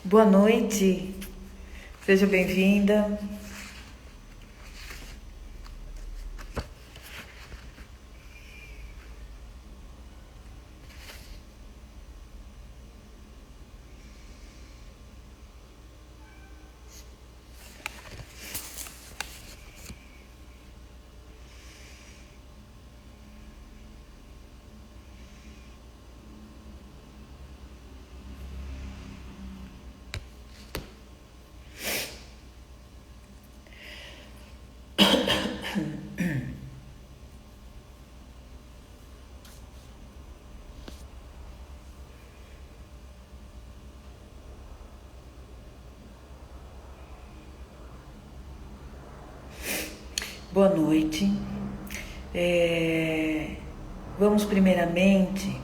Boa noite, seja bem-vinda. Boa noite. Vamos primeiramente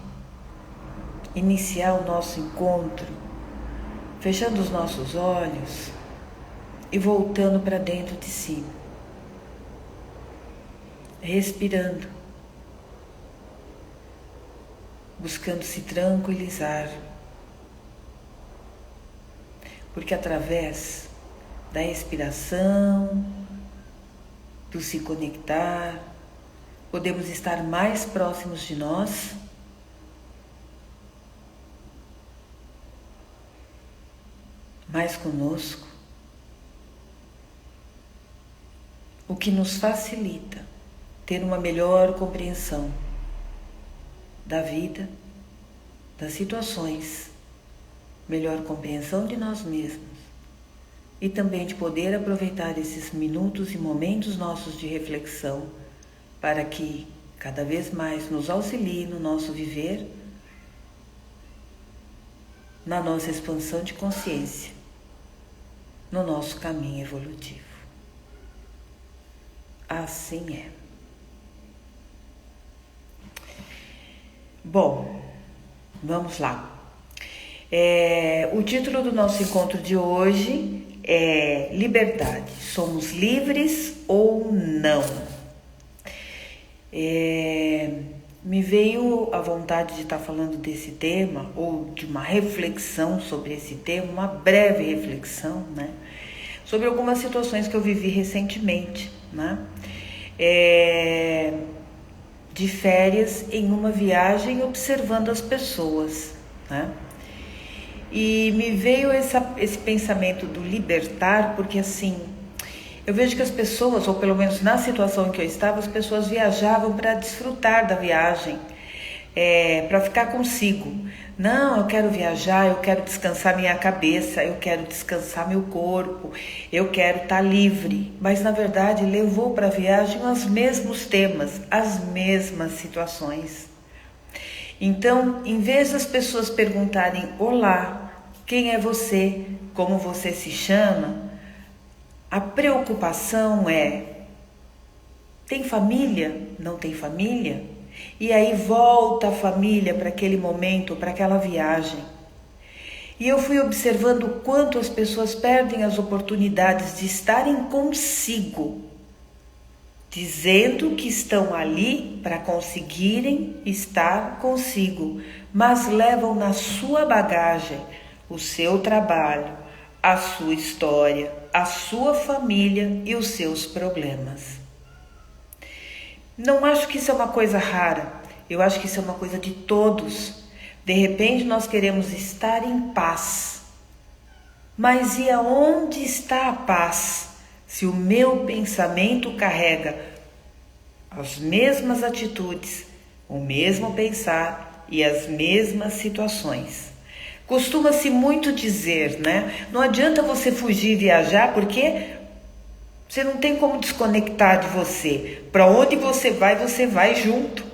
iniciar o nosso encontro fechando os nossos olhos e voltando para dentro de si, respirando, buscando se tranquilizar, porque através da respiração, do se conectar, podemos estar mais próximos de nós, mais conosco, o que nos facilita ter uma melhor compreensão da vida, das situações, melhor compreensão de nós mesmos e também de poder aproveitar esses minutos e momentos nossos de reflexão para que cada vez mais nos auxilie no nosso viver, na nossa expansão de consciência, no nosso caminho evolutivo. Assim é. Bom, vamos lá. O título do nosso encontro de hoje é Liberdade. Somos livres ou não? Me veio a vontade de estar falando desse tema, ou de uma reflexão sobre esse tema, uma breve reflexão, né? Sobre algumas situações que eu vivi recentemente, né? De férias em uma viagem observando as pessoas, né? E me veio esse pensamento do libertar, porque assim, eu vejo que as pessoas, ou pelo menos na situação em que eu estava, as pessoas viajavam para desfrutar da viagem, para ficar consigo. Não, eu quero viajar, eu quero descansar minha cabeça, eu quero descansar meu corpo, eu quero estar livre. Mas na verdade levou para a viagem os mesmos temas, as mesmas situações. Então, em vez das pessoas perguntarem: olá, quem é você? Como você se chama? A preocupação é: tem família? Não tem família? E aí volta a família para aquele momento, para aquela viagem. E eu fui observando o quanto as pessoas perdem as oportunidades de estarem consigo, dizendo que estão ali para conseguirem estar consigo, mas levam na sua bagagem o seu trabalho, a sua história, a sua família e os seus problemas. Não acho que isso é uma coisa rara, eu acho que isso é uma coisa de todos. De repente nós queremos estar em paz, mas e aonde está a paz? Se o meu pensamento carrega as mesmas atitudes, o mesmo pensar e as mesmas situações. Costuma-se muito dizer, né? Não adianta você fugir e viajar, porque você não tem como desconectar de você. Para onde você vai junto.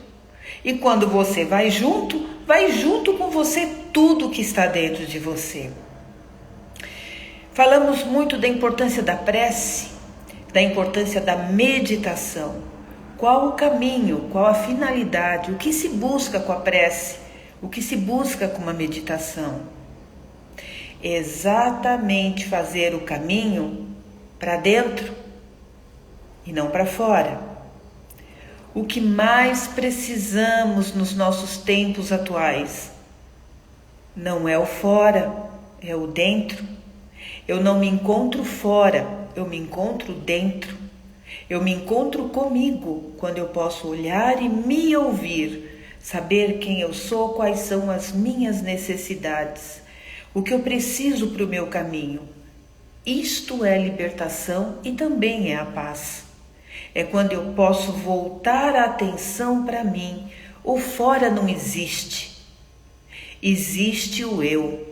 E quando você vai junto com você tudo que está dentro de você. Falamos muito da importância da prece, da importância da meditação. Qual o caminho, qual a finalidade, o que se busca com a prece, o que se busca com uma meditação? Exatamente fazer o caminho para dentro e não para fora. O que mais precisamos nos nossos tempos atuais não é o fora, é o dentro. Eu não me encontro fora, eu me encontro dentro. Eu me encontro comigo quando eu posso olhar e me ouvir, saber quem eu sou, quais são as minhas necessidades, o que eu preciso para o meu caminho. Isto é libertação e também é a paz. É quando eu posso voltar a atenção para mim. O fora não existe. Existe o eu.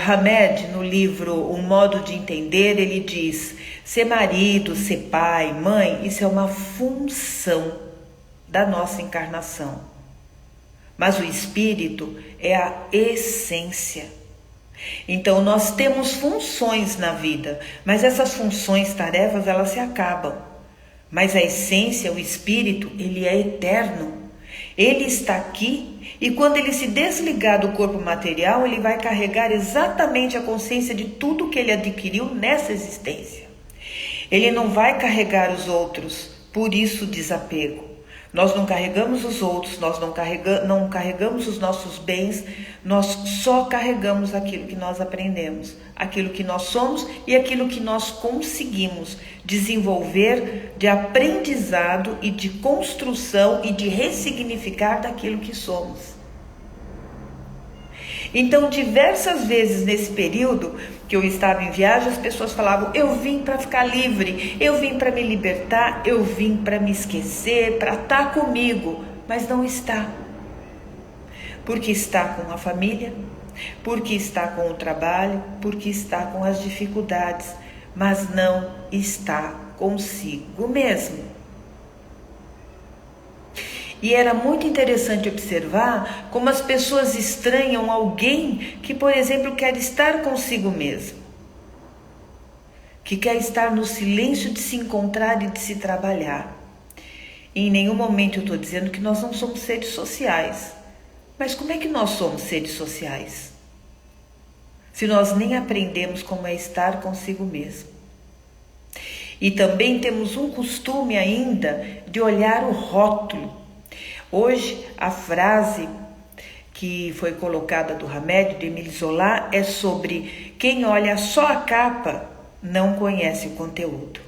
Hamed, no livro Um Modo de Entender, ele diz: ser marido, ser pai, mãe, isso é uma função da nossa encarnação. Mas o espírito é a essência. Então nós temos funções na vida, mas essas funções, tarefas, elas se acabam. Mas a essência, o espírito, ele é eterno. Ele está aqui e quando ele se desligar do corpo material, ele vai carregar exatamente a consciência de tudo que ele adquiriu nessa existência. Ele não vai carregar os outros, por isso o desapego. Nós não carregamos os outros, nós não carregamos os nossos bens, nós só carregamos aquilo que nós aprendemos, aquilo que nós somos e aquilo que nós conseguimos desenvolver de aprendizado e de construção e de ressignificar daquilo que somos. Então, diversas vezes nesse período que eu estava em viagem, as pessoas falavam: eu vim para ficar livre, eu vim para me libertar, eu vim para me esquecer, para estar comigo, mas não está. Porque está com a família, porque está com o trabalho, porque está com as dificuldades, mas não está consigo mesmo. E era muito interessante observar como as pessoas estranham alguém que, por exemplo, quer estar consigo mesmo, que quer estar no silêncio de se encontrar e de se trabalhar. E em nenhum momento eu estou dizendo que nós não somos seres sociais. Mas como é que nós somos seres sociais? Se nós nem aprendemos como é estar consigo mesmo. E também temos um costume ainda de olhar o rótulo. Hoje, a frase que foi colocada do Hamed, de Émile Zola, é sobre: quem olha só a capa não conhece o conteúdo.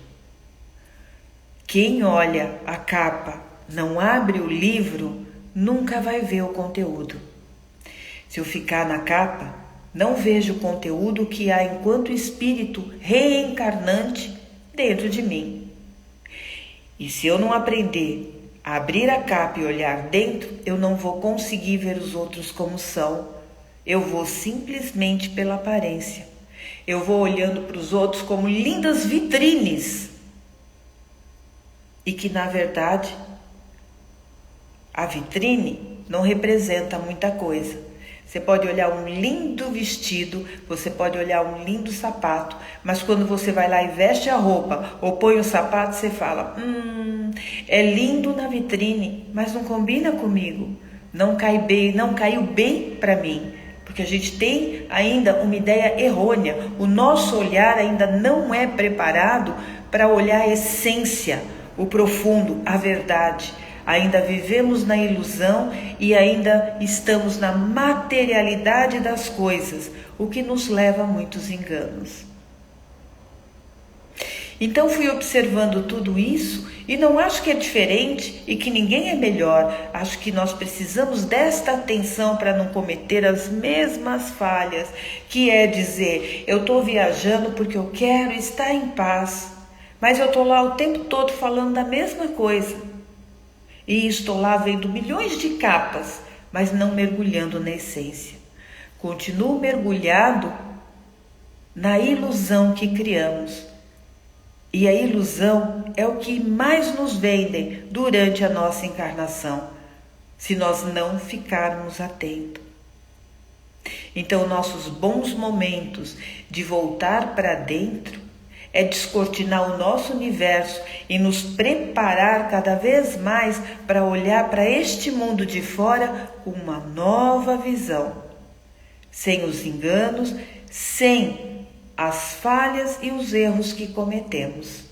Quem olha a capa, não abre o livro, nunca vai ver o conteúdo. Se eu ficar na capa, não vejo o conteúdo que há enquanto espírito reencarnante dentro de mim. E se eu não aprender a abrir a capa e olhar dentro, eu não vou conseguir ver os outros como são. Eu vou simplesmente pela aparência. Eu vou olhando para os outros como lindas vitrines. E que, na verdade, a vitrine não representa muita coisa. Você pode olhar um lindo vestido, você pode olhar um lindo sapato, mas quando você vai lá e veste a roupa ou põe o sapato, você fala: é lindo na vitrine, mas não combina comigo, não caiu bem para mim, porque a gente tem ainda uma ideia errônea. O nosso olhar ainda não é preparado para olhar a essência, o profundo, a verdade. Ainda vivemos na ilusão e ainda estamos na materialidade das coisas, o que nos leva a muitos enganos. Então fui observando tudo isso e não acho que é diferente e que ninguém é melhor. Acho que nós precisamos desta atenção para não cometer as mesmas falhas, que é dizer: eu estou viajando porque eu quero estar em paz, mas eu estou lá o tempo todo falando da mesma coisa. E estou lá vendo milhões de capas, mas não mergulhando na essência. Continuo mergulhado na ilusão que criamos. E a ilusão é o que mais nos vendem durante a nossa encarnação, se nós não ficarmos atentos. Então, nossos bons momentos de voltar para dentro é descortinar o nosso universo e nos preparar cada vez mais para olhar para este mundo de fora com uma nova visão, sem os enganos, sem as falhas e os erros que cometemos,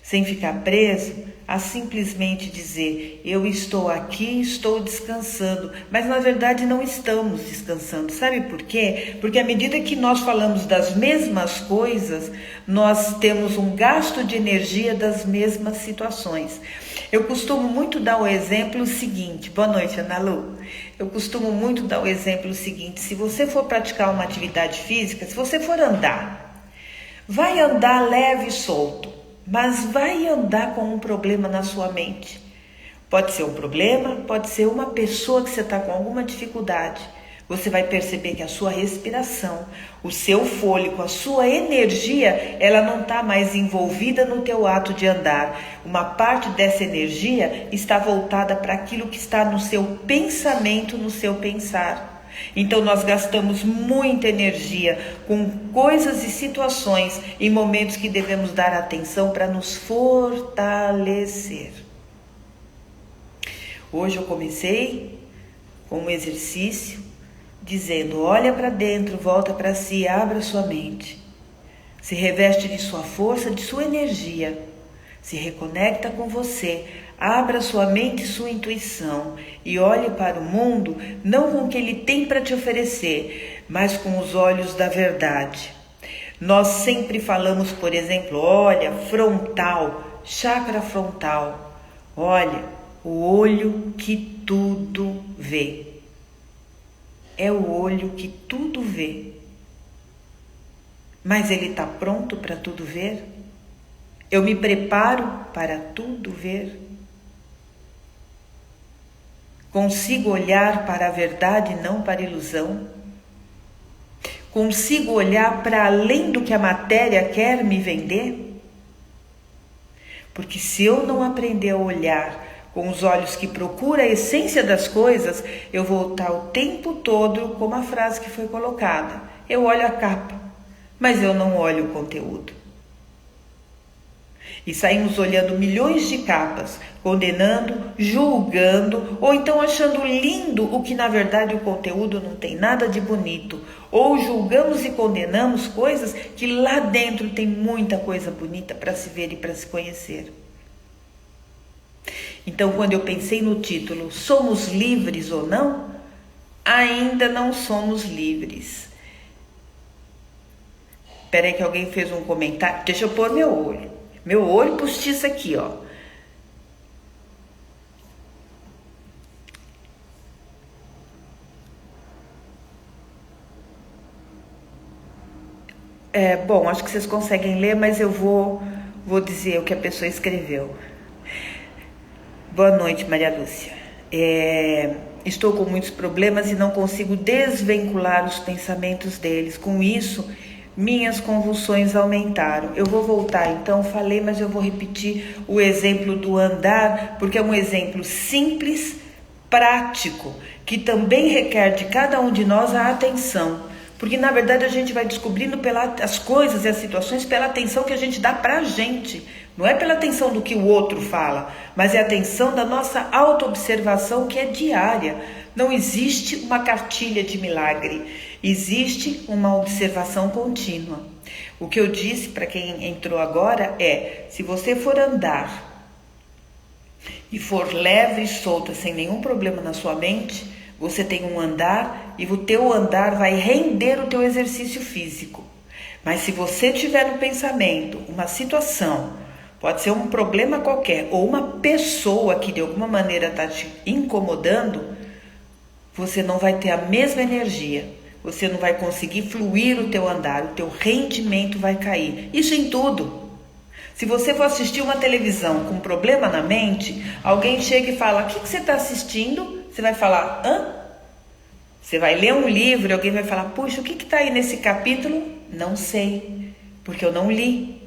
sem ficar preso a simplesmente dizer: eu estou aqui, estou descansando, mas na verdade não estamos descansando. Sabe por quê? Porque à medida que nós falamos das mesmas coisas, nós temos um gasto de energia das mesmas situações. Eu costumo muito dar o exemplo seguinte. Boa noite, Ana Lu. Eu costumo muito dar o exemplo seguinte: se você for praticar uma atividade física, se você for andar, vai andar leve e solto, mas vai andar com um problema na sua mente. Pode ser um problema, pode ser uma pessoa que você está com alguma dificuldade. Você vai perceber que a sua respiração, o seu fôlego, a sua energia, ela não está mais envolvida no teu ato de andar. Uma parte dessa energia está voltada para aquilo que está no seu pensamento, no seu pensar. Então nós gastamos muita energia com coisas e situações em momentos que devemos dar atenção para nos fortalecer. Hoje eu comecei com um exercício dizendo: olha para dentro, volta para si, abra sua mente, se reveste de sua força, de sua energia, se reconecta com você. Abra sua mente e sua intuição e olhe para o mundo não com o que ele tem para te oferecer, mas com os olhos da verdade. Nós sempre falamos, por exemplo, olha, frontal, chakra frontal. Olha, o olho que tudo vê. É o olho que tudo vê. Mas ele está pronto para tudo ver? Eu me preparo para tudo ver? Consigo olhar para a verdade, não para a ilusão? Consigo olhar para além do que a matéria quer me vender? Porque se eu não aprender a olhar com os olhos que procuram a essência das coisas, eu vou estar o tempo todo como a frase que foi colocada: eu olho a capa, mas eu não olho o conteúdo. E saímos olhando milhões de capas, condenando, julgando, ou então achando lindo o que na verdade o conteúdo não tem nada de bonito. Ou julgamos e condenamos coisas que lá dentro tem muita coisa bonita para se ver e para se conhecer. Então, quando eu pensei no título Somos Livres ou Não? Ainda não somos livres. Espera aí que alguém fez um comentário. Deixa eu pôr meu olho. Meu olho postiço aqui, ó. Bom, acho que vocês conseguem ler, mas eu vou dizer o que a pessoa escreveu. Boa noite, Maria Lúcia. Estou com muitos problemas e não consigo desvincular os pensamentos deles. Com isso, minhas convulsões aumentaram. Eu vou voltar, então, falei, mas eu vou repetir o exemplo do andar, porque é um exemplo simples, prático, que também requer de cada um de nós a atenção. Porque, na verdade, a gente vai descobrindo as coisas e as situações pela atenção que a gente dá pra gente. Não é pela atenção do que o outro fala, mas é a atenção da nossa autoobservação, que é diária. Não existe uma cartilha de milagre, existe uma observação contínua. O que eu disse para quem entrou agora é: se você for andar e for leve e solta, sem nenhum problema na sua mente, você tem um andar e o teu andar vai render o teu exercício físico. Mas se você tiver no pensamento uma situação, pode ser um problema qualquer, ou uma pessoa que de alguma maneira está te incomodando, você não vai ter a mesma energia, você não vai conseguir fluir o teu andar, o teu rendimento vai cair. Isso em tudo. Se você for assistir uma televisão com um problema na mente, alguém chega e fala: o que você está assistindo? Você vai falar: hã? Você vai ler um livro e alguém vai falar: puxa, o que está aí nesse capítulo? Não sei, porque eu não li,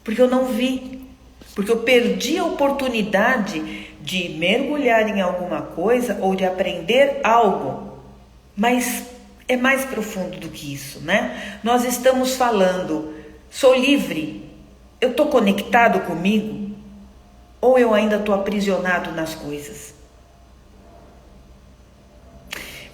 porque eu não vi, porque eu perdi a oportunidade de mergulhar em alguma coisa ou de aprender algo. Mas é mais profundo do que isso, né? Nós estamos falando: sou livre, eu estou conectado comigo? Ou eu ainda estou aprisionado nas coisas?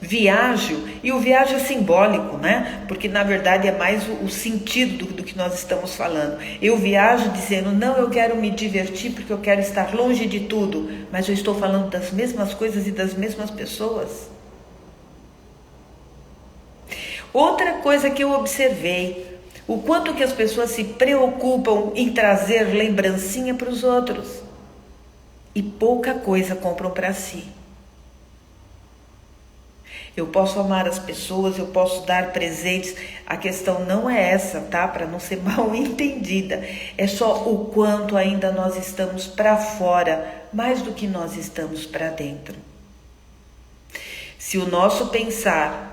viajo, e o viajo é simbólico, né? Porque na verdade é mais o sentido do que nós estamos falando. Eu viajo dizendo, não, eu quero me divertir porque eu quero estar longe de tudo, mas eu estou falando das mesmas coisas e das mesmas pessoas. Outra coisa que eu observei, o quanto que as pessoas se preocupam em trazer lembrancinha para os outros e pouca coisa compram para si. Eu posso amar as pessoas, eu posso dar presentes. A questão não é essa, tá? Para não ser mal entendida. É só o quanto ainda nós estamos para fora, mais do que nós estamos para dentro. Se o nosso pensar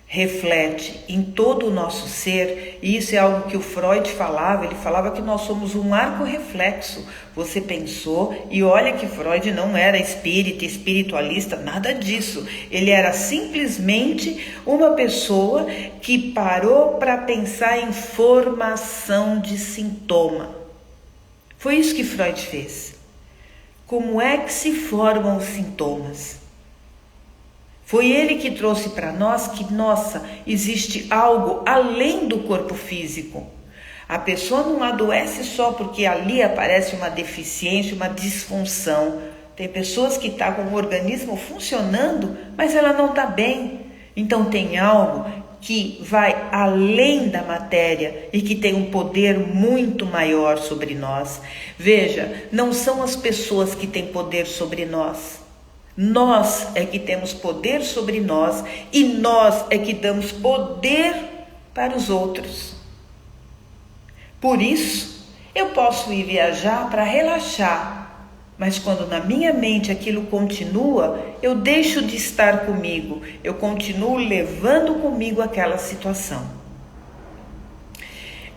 reflete em todo o nosso ser, e isso é algo que o Freud falava, ele falava que nós somos um arco reflexo. Você pensou, e olha que Freud não era espírita, espiritualista, nada disso. Ele era simplesmente uma pessoa que parou para pensar em formação de sintoma. Foi isso que Freud fez. Como é que se formam os sintomas? Foi ele que trouxe para nós que, nossa, existe algo além do corpo físico. A pessoa não adoece só porque ali aparece uma deficiência, uma disfunção. Tem pessoas que estão com o organismo funcionando, mas ela não está bem. Então tem algo que vai além da matéria e que tem um poder muito maior sobre nós. Veja, não são as pessoas que têm poder sobre nós. Nós é que temos poder sobre nós e nós é que damos poder para os outros. Por isso, eu posso ir viajar para relaxar, mas quando na minha mente aquilo continua, eu deixo de estar comigo, eu continuo levando comigo aquela situação.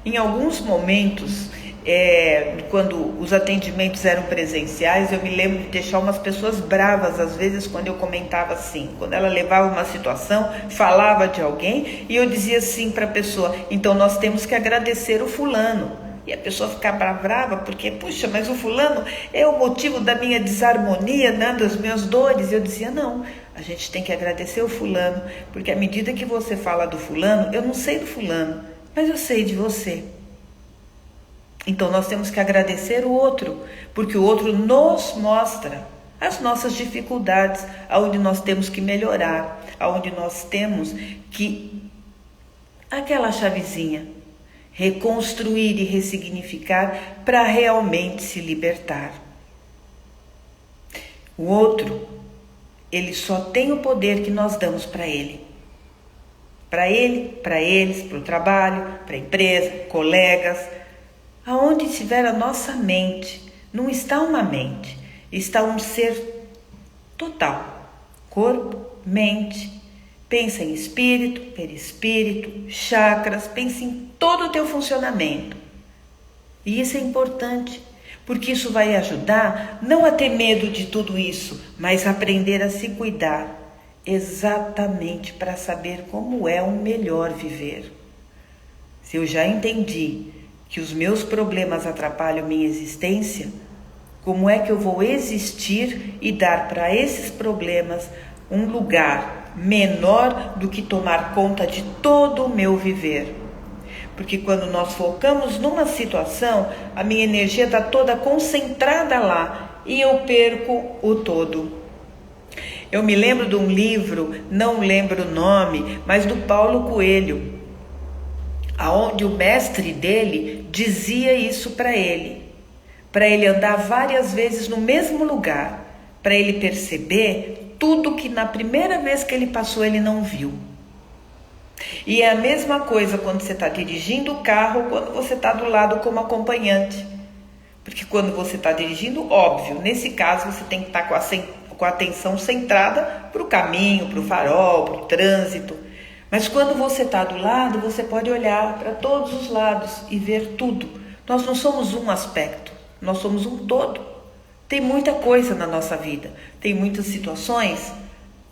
Em alguns momentos, quando os atendimentos eram presenciais, eu me lembro de deixar umas pessoas bravas, às vezes, quando eu comentava assim, quando ela levava uma situação, falava de alguém, e eu dizia assim para a pessoa, então nós temos que agradecer o fulano. E a pessoa ficava brava, porque, puxa, mas o fulano é o motivo da minha desarmonia, né, das minhas dores. Eu dizia, não, a gente tem que agradecer o fulano, porque à medida que você fala do fulano, eu não sei do fulano, mas eu sei de você. Então nós temos que agradecer o outro, porque o outro nos mostra as nossas dificuldades, aonde nós temos que melhorar, aonde nós temos que, aquela chavezinha, reconstruir e ressignificar para realmente se libertar. O outro, ele só tem o poder que nós damos para ele. Para ele, para eles, para o trabalho, para a empresa, colegas. Aonde estiver a nossa mente, não está uma mente, está um ser total. Corpo, mente, pensa em espírito, perispírito, chakras, pensa em todo o teu funcionamento. E isso é importante, porque isso vai ajudar não a ter medo de tudo isso, mas a aprender a se cuidar, exatamente para saber como é o melhor viver. Se eu já entendi que os meus problemas atrapalham minha existência, como é que eu vou existir e dar para esses problemas um lugar menor do que tomar conta de todo o meu viver? Porque quando nós focamos numa situação, a minha energia está toda concentrada lá e eu perco o todo. Eu me lembro de um livro, não lembro o nome, mas do Paulo Coelho, aonde o mestre dele dizia isso para ele andar várias vezes no mesmo lugar, para ele perceber tudo que na primeira vez que ele passou ele não viu. E é a mesma coisa quando você está dirigindo o carro, quando você está do lado como acompanhante. Porque quando você está dirigindo, óbvio, nesse caso você tem que estar com a atenção centrada para o caminho, para o farol, para o trânsito. Mas quando você está do lado, você pode olhar para todos os lados e ver tudo. Nós não somos um aspecto, nós somos um todo. Tem muita coisa na nossa vida, tem muitas situações,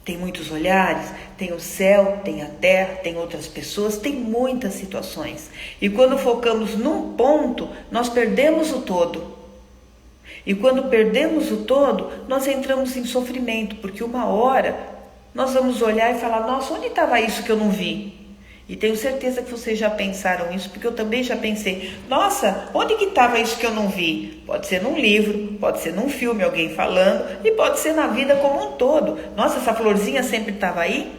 tem muitos olhares, tem o céu, tem a terra, tem outras pessoas, tem muitas situações. E quando focamos num ponto, nós perdemos o todo. E quando perdemos o todo, nós entramos em sofrimento, porque uma hora nós vamos olhar e falar, nossa, onde estava isso que eu não vi? E tenho certeza que vocês já pensaram isso, porque eu também já pensei, nossa, onde que estava isso que eu não vi? Pode ser num livro, pode ser num filme, alguém falando, e pode ser na vida como um todo. Nossa, essa florzinha sempre estava aí?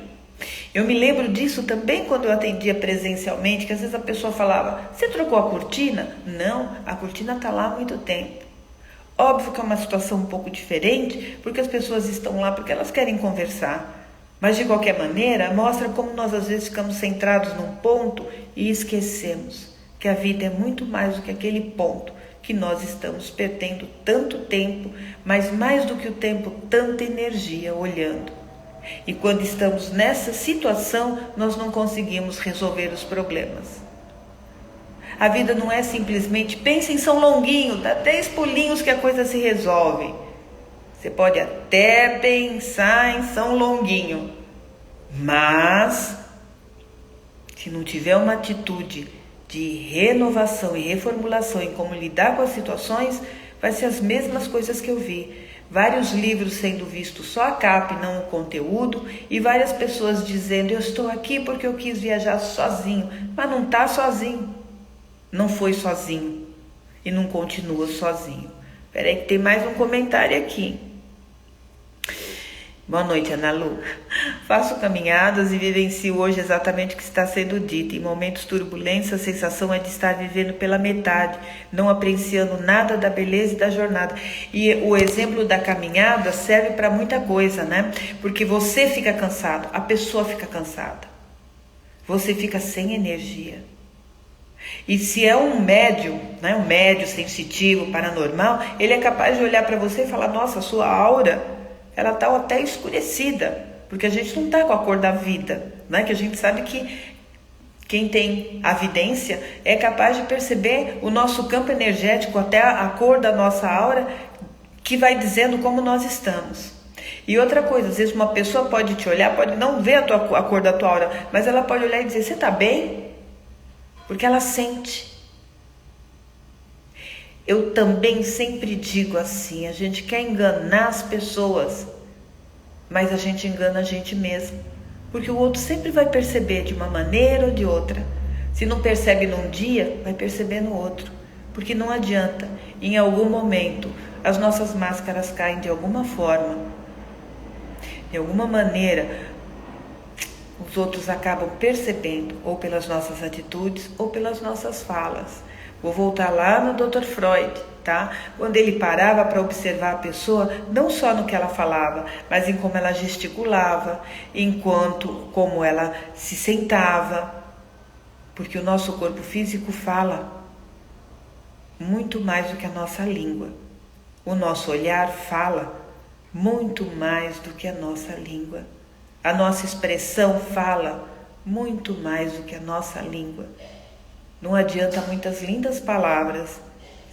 Eu me lembro disso também quando eu atendia presencialmente, que às vezes a pessoa falava, você trocou a cortina? Não, a cortina está lá há muito tempo. Óbvio que é uma situação um pouco diferente, porque as pessoas estão lá porque elas querem conversar. Mas de qualquer maneira, mostra como nós às vezes ficamos centrados num ponto e esquecemos que a vida é muito mais do que aquele ponto que nós estamos perdendo tanto tempo, mas mais do que o tempo, tanta energia olhando. E quando estamos nessa situação, nós não conseguimos resolver os problemas. A vida não é simplesmente, pensa em São Longuinho, dá 10 pulinhos que a coisa se resolve. Você pode até pensar em São Longuinho, mas se não tiver uma atitude de renovação e reformulação em como lidar com as situações, vai ser as mesmas coisas que eu vi. Vários livros sendo vistos só a capa e não o conteúdo, e várias pessoas dizendo, eu estou aqui porque eu quis viajar sozinho, mas não está sozinho, não foi sozinho e não continua sozinho. Espera aí que tem mais um comentário aqui. Boa noite, Ana Lu. Faço caminhadas e vivencio hoje exatamente o que está sendo dito. Em momentos turbulentos, a sensação é de estar vivendo pela metade, não apreciando nada da beleza e da jornada. E o exemplo da caminhada serve para muita coisa, né? Porque você fica cansado, a pessoa fica cansada. Você fica sem energia. E se é um médium, né, um médium sensitivo, paranormal, ele é capaz de olhar para você e falar, nossa, a sua aura, ela está até escurecida, porque a gente não está com a cor da vida, né? Que a gente sabe que quem tem a vidência é capaz de perceber o nosso campo energético, até a cor da nossa aura, que vai dizendo como nós estamos. E outra coisa, às vezes uma pessoa pode te olhar, pode não ver a cor da tua aura, mas ela pode olhar e dizer, você está bem? Porque ela sente. Eu também sempre digo assim, a gente quer enganar as pessoas, mas a gente engana a gente mesmo, porque o outro sempre vai perceber de uma maneira ou de outra. Se não percebe num dia, vai perceber no outro, porque não adianta, em algum momento as nossas máscaras caem de alguma forma, de alguma maneira os outros acabam percebendo, ou pelas nossas atitudes ou pelas nossas falas. Vou voltar lá no Dr. Freud, tá? Quando ele parava para observar a pessoa, não só no que ela falava, mas em como ela gesticulava, como ela se sentava, porque o nosso corpo físico fala muito mais do que a nossa língua. O nosso olhar fala muito mais do que a nossa língua. A nossa expressão fala muito mais do que a nossa língua. Não adianta muitas lindas palavras,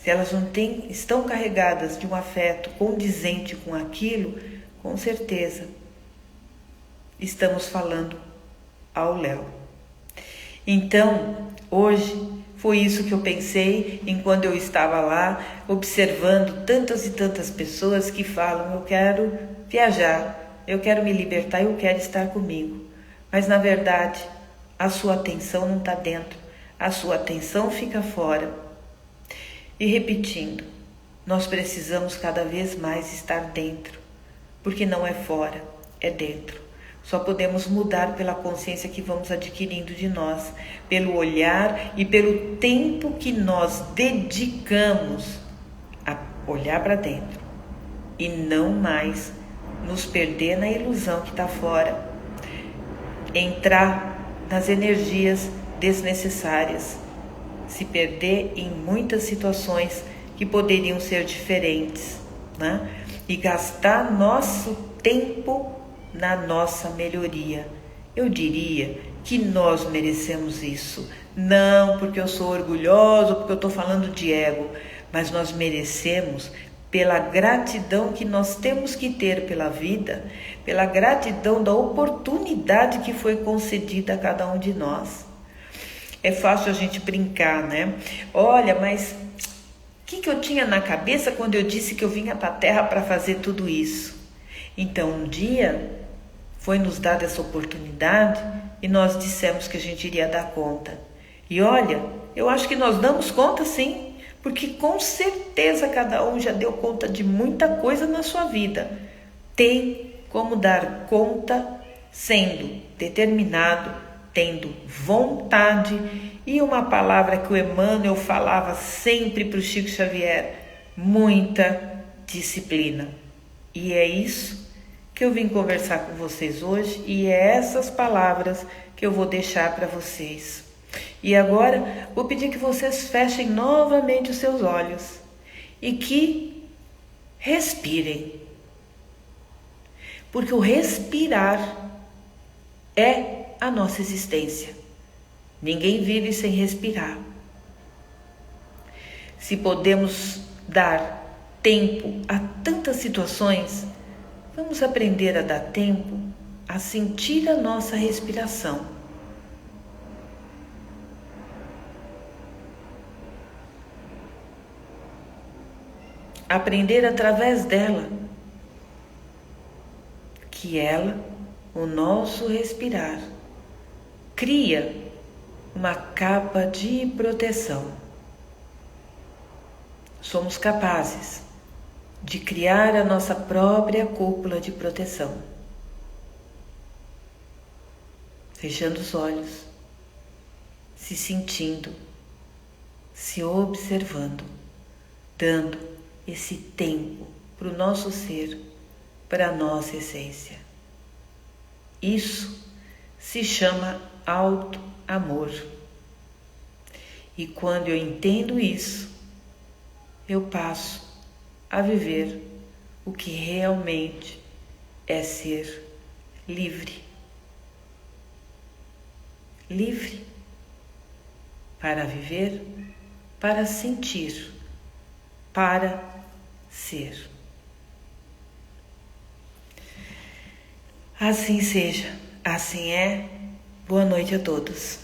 se elas não estão carregadas de um afeto condizente com aquilo, com certeza estamos falando ao léu. Então, hoje foi isso que eu pensei enquanto eu estava lá, observando tantas e tantas pessoas que falam, eu quero viajar, eu quero me libertar, eu quero estar comigo. Mas na verdade, a sua atenção não está dentro. A sua atenção fica fora. E repetindo, nós precisamos cada vez mais estar dentro, porque não é fora, é dentro. Só podemos mudar pela consciência que vamos adquirindo de nós, pelo olhar e pelo tempo que nós dedicamos a olhar para dentro e não mais nos perder na ilusão que está fora, entrar nas energias desnecessárias, se perder em muitas situações que poderiam ser diferentes, né? E gastar nosso tempo na nossa melhoria. Eu diria que nós merecemos isso, não porque eu sou orgulhosa ou porque eu estou falando de ego, mas nós merecemos pela gratidão que nós temos que ter pela vida, pela gratidão da oportunidade que foi concedida a cada um de nós. É fácil a gente brincar, né? Olha, mas o que eu tinha na cabeça quando eu disse que eu vinha para a Terra para fazer tudo isso? Então, um dia, Foi nos dada essa oportunidade e nós dissemos que a gente iria dar conta. E olha, eu acho que nós damos conta sim, porque com certeza cada um já deu conta de muita coisa na sua vida. Tem como dar conta sendo determinado, tendo vontade e uma palavra que o Emmanuel falava sempre para o Chico Xavier, muita disciplina. E é isso que eu vim conversar com vocês hoje e é essas palavras que eu vou deixar para vocês. E agora vou pedir que vocês fechem novamente os seus olhos e que respirem. Porque o respirar é a nossa existência. Ninguém vive sem respirar. Se podemos dar tempo a tantas situações, vamos aprender a dar tempo a sentir a nossa respiração. Aprender através dela, que ela, o nosso respirar, cria uma capa de proteção. Somos capazes de criar a nossa própria cúpula de proteção. Fechando os olhos, se sentindo, se observando, dando esse tempo para o nosso ser, para a nossa essência. Isso se chama auto-amor. E quando eu entendo isso, eu passo a viver o que realmente é ser livre. Livre para viver, para sentir, para ser. Assim seja, assim é. Boa noite a todos.